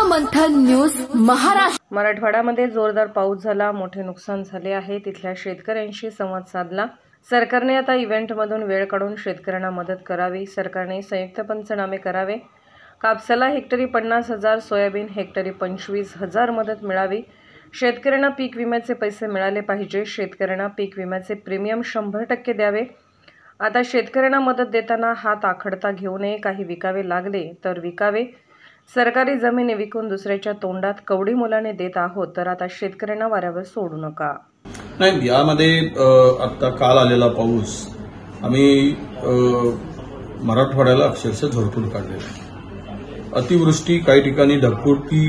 मंथन news Maharashtra. मराठवाड्यामध्ये जोरदार पाऊस झाला, मोठे नुकसान झाले आहे। तिथल्या शेतकऱ्यांशी संवाद साधला। सरकारने आता इव्हेंटमधून वेळ काढून शेतकऱ्यांना मदत करावी। सरकारने संयुक्त पंचनामे करावे। कापसाला हेक्टरी 50,000, सोयाबीन हेक्टरी 25,000 मदत मिळावी। शेतकऱ्यांना पीक विम्याचे पैसे मिळाले पाहिजे। शेतकऱ्यांना पीक विम्याचे प्रीमियम 100% द्यावे। आता शेतकऱ्यांना मदत देताना हात आखडता घेऊ नये। काही विकावे लागले तर विकावे। सरकारी जमिनी विकून दुसऱ्याच्या तोंडात कवडी मुलाने देत आहोत, तर आता शेतकऱ्यांना वाऱ्यावर सोडू नका। नाही, यामध्ये आता काल आलेला पाऊस आम्ही मराठवाड्याला अक्षरशः झोडपून काढलेला। अतिवृष्टी, काही ठिकाणी ढगफुटी,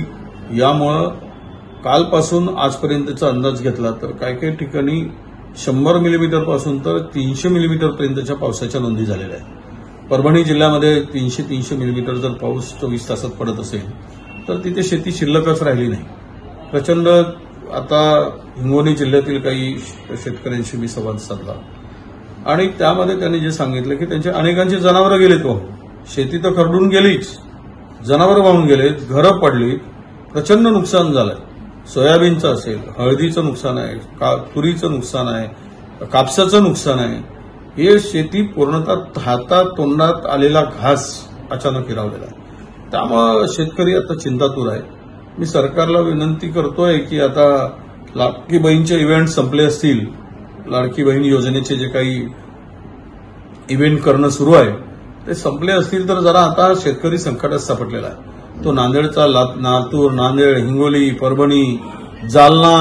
यामुळे कालपासून आजपर्यंतचा अंदाज घेतला तर काही ठिकाणी 100 मिलीमीटर पासून तर 300 मिलीमीटर पर्यंतच्या पावसाच्या नोंदी झालेल्या आहेत। परभणी जिल्ह्यामध्ये 300 मिलीमीटर जर पाऊस 24 तासात पडत असेल तर तिथे शेती शिल्लकच राहिली नाही। प्रचंड आता हिंगोली जिल्ह्यातील काही शेतकऱ्यांशी मी संवाद साधला आणि त्यामध्ये त्यांनी जे सांगितलं की त्यांच्या अनेकांची जनावरं गेलीत वाहून, शेती तर खरडून गेलीच, जनावरं वाहून गेलेत, घरं पडली, प्रचंड नुकसान झालंय। सोयाबीनचं असेल, हळदीचं नुकसान आहे, तुरीचं नुकसान आहे, कापसाचं नुकसान आहे। हे शेती पूर्णतः हातात तोंडात आलेला घास अचानक हिरावलेला आहे। त्यामुळे शेतकरी आता चिंतातूर आहे। मी सरकारला विनंती करतोय की आता लाडकी बहीणचे इव्हेंट संपले असतील, लाडकी बहीण योजनेचे जे काही इव्हेंट करणं सुरू आहे ते संपले असतील तर जरा आता शेतकरी संकटात सापडलेला आहे। तो नांदेडचा लातूर, नांदेड, हिंगोली, परभणी, जालना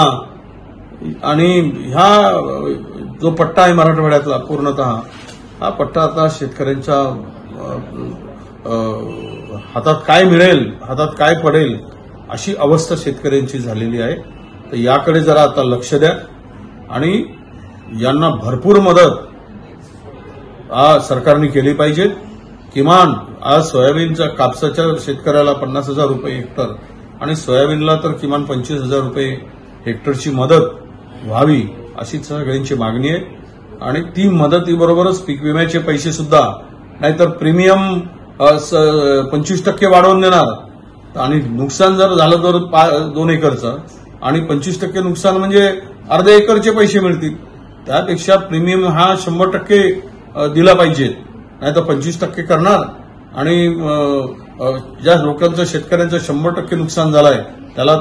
आणि ह्या जो पट्टा आहे मराठवाड्यातला पूर्णतः, हा पट्टा आता शेतकऱ्यांच्या हातात काय मिळेल, हातात काय पडेल अशी अवस्था शेतकऱ्यांची झालेली आहे। तर याकडे जरा आता लक्ष द्या आणि यांना भरपूर मदत सरकारने केली पाहिजे। किमान आज सोयाबीनच्या, कापसाच्या शेतकऱ्याला 50,000 रुपये हेक्टर आणि सोयाबीनला तर किमान 25,000 रुपये हेक्टरची मदत व्हावी अशी सगळ्यांची मागणी आहे। आणि ती मदतीबरोबरच पीक विम्याचे पैसे सुद्धा, नाहीतर प्रीमियम 25% वाढवून देणार आणि नुकसान जर झालं तर 2 एकरचं आणि 25% नुकसान म्हणजे अर्ध्या एकरचे पैसे मिळतील। त्यापेक्षा प्रीमियम हा 100% दिला पाहिजे, नाहीतर 25% करणार आणि ज्या लोकांचं, शेतकऱ्यांचं 100% नुकसान झालंय त्याला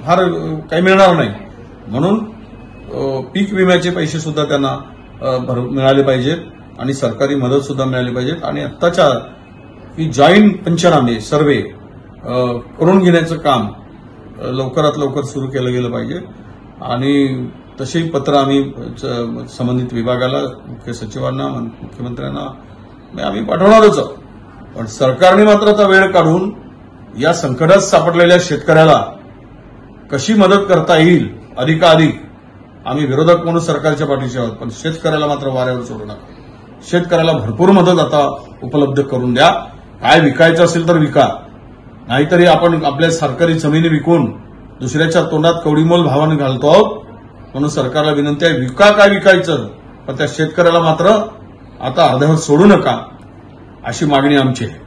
फार काही मिळणार नाही। म्हणून पीक विम्याचे पैसे सुद्धा त्यांना मिळाले पाहिजेत आणि सरकारी मदत सुद्धा मिळाली पाहिजेत। आणि आत्ताच्या की जॉईंट पंचनामे, सर्वे करून घेण्याचं काम लवकरात लवकर सुरू केलं गेलं पाहिजे। आणि तसेही पत्र आम्ही संबंधित विभागाला, मुख्य सचिवांना, मुख्यमंत्र्यांना आम्ही पाठवणारच आहोत। पण सरकारने मात्र आता वेळ काढून या संकटात सापडलेल्या शेतकऱ्याला कशी मदत करता येईल अधिकाधिक, आम्ही विरोधक म्हणून सरकारच्या पाठीशी आहोत, पण शेतकऱ्याला मात्र वाऱ्यावर सोडू नका। शेतकऱ्याला भरपूर मदत आता उपलब्ध करून द्या। काय विकायचं असेल तर विका, नाहीतरी आपण आपल्या सरकारी जमिनी विकून दुसऱ्याच्या तोंडात कवडीमोल भावाने घालतो आहोत। म्हणून सरकारला विनंती आहे, विका काय विकायचं, पण त्या शेतकऱ्याला मात्र आता अर्ध्यावर सोडू नका अशी मागणी आमची आहे।